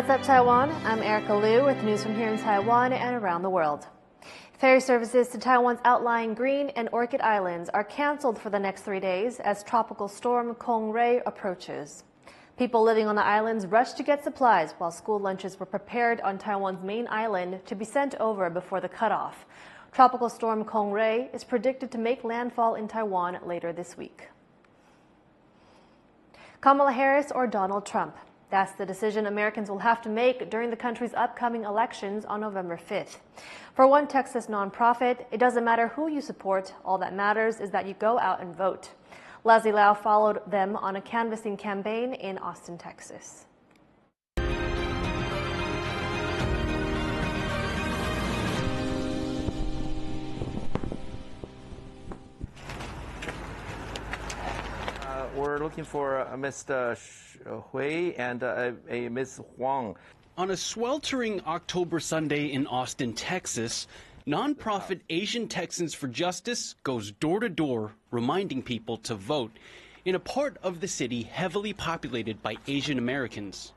What's up, Taiwan? I'm Erika Liu with news from here in Taiwan and around the world. Ferry services to Taiwan's Outlying Green and Orchid Islands are canceled for the next 3 days as tropical storm Kong-Rey approaches. People living on the islands rushed to get supplies while school lunches were prepared on Taiwan's main island to be sent over before the cutoff. Tropical storm Kong-Rey is predicted to make landfall in Taiwan later this week. Kamala Harris or Donald Trump? That's the decision Americans will have to make during the country's upcoming elections on November 5th. For one Texas nonprofit, it doesn't matter who you support. All that matters is that you go out and vote. Leslie Lau followed them on a canvassing campaign in Austin, Texas. We're looking for Mr. Hui and a Ms. Huang. On a sweltering October Sunday in Austin, Texas, nonprofit Asian Texans for Justice goes door to door reminding people to vote in a part of the city heavily populated by Asian Americans.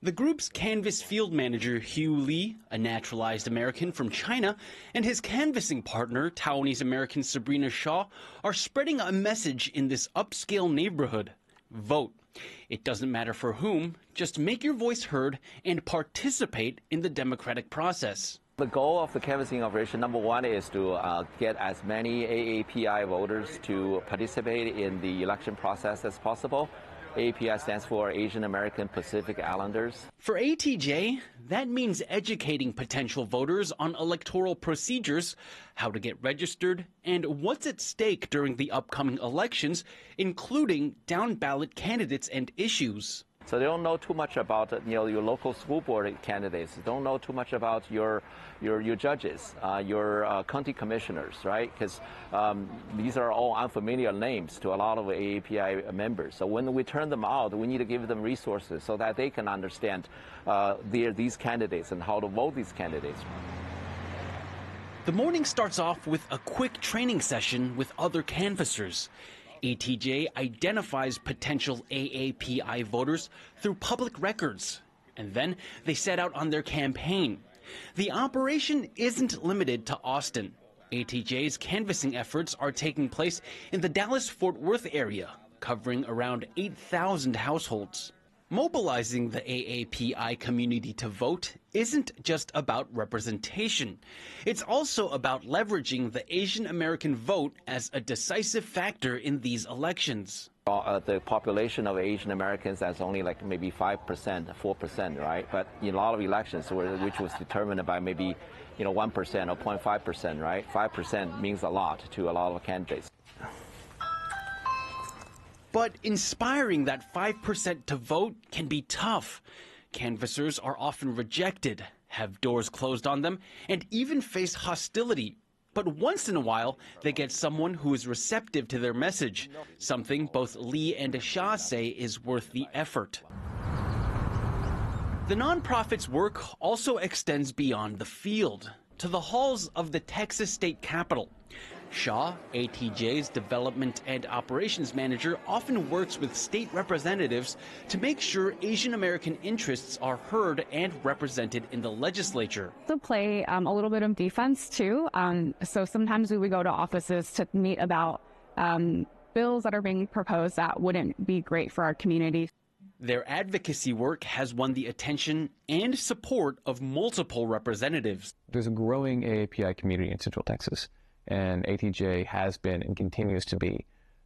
The group's canvas field manager, Hugh Lee, a naturalized American from China, and his canvassing partner, Taiwanese American Sabrina Shaw, are spreading a message in this upscale neighborhood. Vote. It doesn't matter for whom, just make your voice heard and participate in the democratic process. The goal of the canvassing operation, number one, is to get as many AAPI voters to participate in the election process as possible. AAPI stands for Asian American Pacific Islanders. For ATJ, that means educating potential voters on electoral procedures, how to get registered, and what's at stake during the upcoming elections, including down-ballot candidates and issues. So they don't know too much about your local school board candidates. They don't know too much about your judges, your county commissioners, right? Because these are all unfamiliar names to a lot of AAPI members. So when we turn them out, we need to give them resources so that they can understand these candidates and how to vote these candidates. The morning starts off with a quick training session with other canvassers. ATJ identifies potential AAPI voters through public records, and then they set out on their campaign. The operation isn't limited to Austin. ATJ's canvassing efforts are taking place in the Dallas-Fort Worth area, covering around 8,000 households. Mobilizing the AAPI community to vote isn't just about representation. It's also about leveraging the Asian American vote as a decisive factor in these elections. The population of Asian Americans is only like maybe 5%, 4%, right? But in a lot of elections, which was determined by maybe 1% or 0.5%, right? 5% means a lot to a lot of candidates. But inspiring that 5% to vote can be tough. Canvassers are often rejected, have doors closed on them, and even face hostility. But once in a while, they get someone who is receptive to their message, something both Lee and Shah say is worth the effort. The nonprofit's work also extends beyond the field, to the halls of the Texas state capitol. Shaw, ATJ's development and operations manager, often works with state representatives to make sure Asian American interests are heard and represented in the legislature. To play a little bit of defense too. So sometimes we would go to offices to meet about bills that are being proposed that wouldn't be great for our community. Their advocacy work has won the attention and support of multiple representatives. There's a growing AAPI community in Central Texas. And ATJ has been and continues to be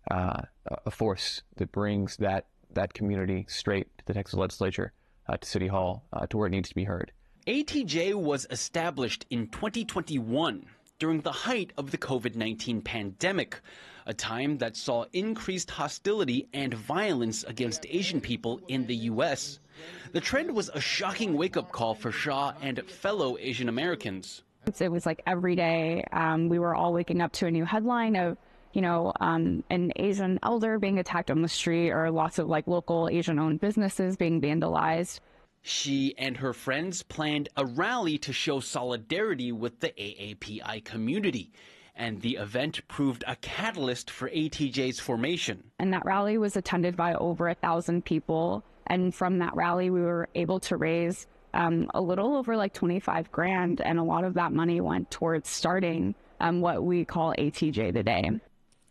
a force that brings that community straight to the Texas legislature, to City Hall, to where it needs to be heard. ATJ was established in 2021 during the height of the COVID-19 pandemic, a time that saw increased hostility and violence against Asian people in the U.S. The trend was a shocking wake-up call for Shaw and fellow Asian Americans. It was like every day we were all waking up to a new headline of, an Asian elder being attacked on the street or lots of like local Asian-owned businesses being vandalized. She and her friends planned a rally to show solidarity with the AAPI community and the event proved a catalyst for ATJ's formation. And that rally was attended by over 1,000 people. And from that rally, we were able to raise a little over like 25 grand. And a lot of that money went towards starting what we call ATJ today.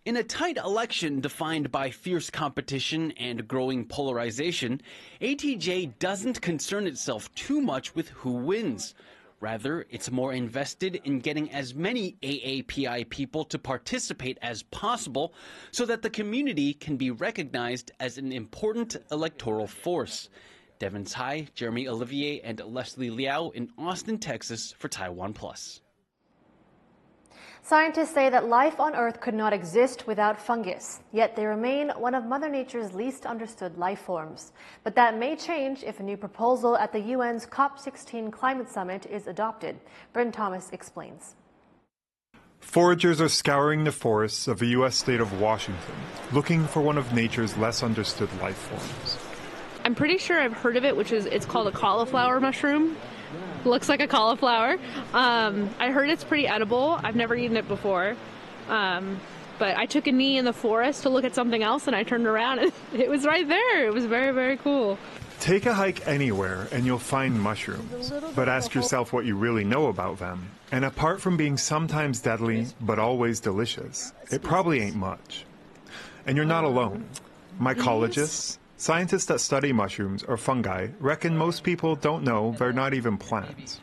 In a tight election defined by fierce competition and growing polarization, ATJ doesn't concern itself too much with who wins. Rather, it's more invested in getting as many AAPI people to participate as possible so that the community can be recognized as an important electoral force. Devin Tsai, Jeremy Olivier, and Leslie Liao in Austin, Texas for TaiwanPlus. Scientists say that life on Earth could not exist without fungus, yet they remain one of Mother Nature's least understood life forms. But that may change if a new proposal at the UN's COP16 climate summit is adopted. Bryn Thomas explains. Foragers are scouring the forests of the U.S. state of Washington, looking for one of nature's less understood life forms. I'm pretty sure I've heard of it, it's called a cauliflower mushroom. Looks like a cauliflower. I heard it's pretty edible. I've never eaten it before. But I took a knee in the forest to look at something else, and I turned around and it was right there. It was very, very cool. Take a hike anywhere and you'll find mushrooms, but ask yourself what you really know about them. And apart from being sometimes deadly, but always delicious, it probably ain't much. And you're not alone. Mycologists, scientists that study mushrooms or fungi, reckon most people don't know they're not even plants.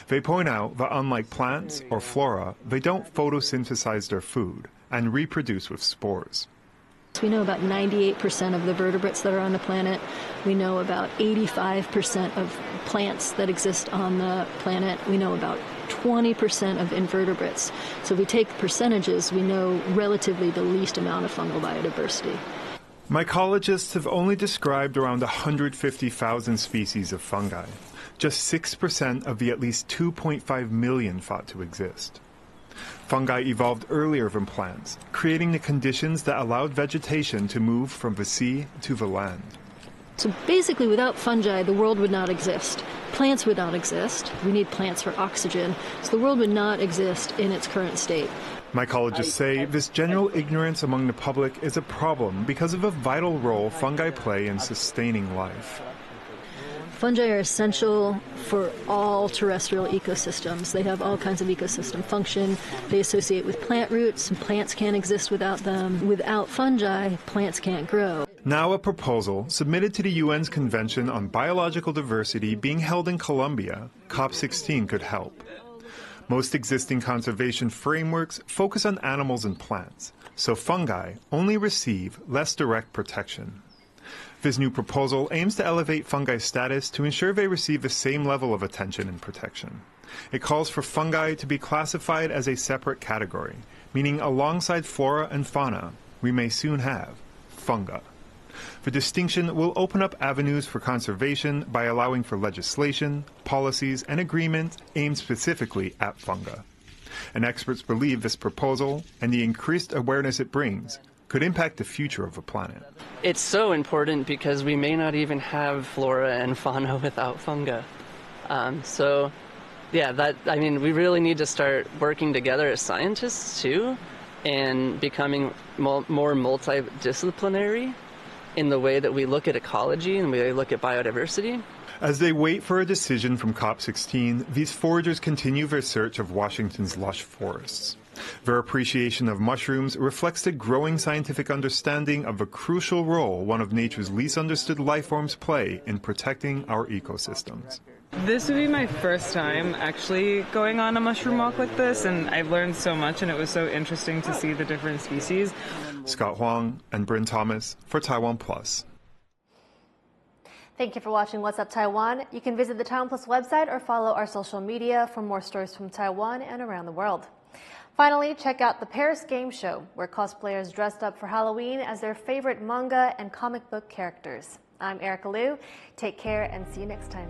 They point out that unlike plants or flora, they don't photosynthesize their food and reproduce with spores. We know about 98% of the vertebrates that are on the planet. We know about 85% of plants that exist on the planet. We know about 20% of invertebrates. So if we take percentages, we know relatively the least amount of fungal biodiversity. Mycologists have only described around 150,000 species of fungi, just 6% of the at least 2.5 million thought to exist. Fungi evolved earlier than plants, creating the conditions that allowed vegetation to move from the sea to the land. So basically, without fungi, the world would not exist. Plants would not exist. We need plants for oxygen. So the world would not exist in its current state. Mycologists say this general ignorance among the public is a problem because of the vital role fungi play in sustaining life. Fungi are essential for all terrestrial ecosystems. They have all kinds of ecosystem function. They associate with plant roots, and plants can't exist without them. Without fungi, plants can't grow. Now a proposal submitted to the UN's Convention on Biological Diversity being held in Colombia, COP16 could help. Most existing conservation frameworks focus on animals and plants, so fungi only receive less direct protection. This new proposal aims to elevate fungi's status to ensure they receive the same level of attention and protection. It calls for fungi to be classified as a separate category, meaning alongside flora and fauna, we may soon have funga. The distinction will open up avenues for conservation by allowing for legislation, policies, and agreements aimed specifically at fungi. And experts believe this proposal and the increased awareness it brings could impact the future of the planet. It's so important because we may not even have flora and fauna without fungi. We really need to start working together as scientists too, and becoming more multidisciplinary in the way that we look at ecology and the way we look at biodiversity. As they wait for a decision from COP16, these foragers continue their search of Washington's lush forests. Their appreciation of mushrooms reflects the growing scientific understanding of the crucial role one of nature's least understood life forms play in protecting our ecosystems. This would be my first time actually going on a mushroom walk like this, and I've learned so much, and it was so interesting to see the different species. Scott Huang and Bryn Thomas for TaiwanPlus. Thank you for watching What's Up Taiwan. You can visit the TaiwanPlus website or follow our social media for more stories from Taiwan and around the world. Finally, check out the Paris Game Show, where cosplayers dressed up for Halloween as their favorite manga and comic book characters. I'm Erika Liu. Take care and see you next time.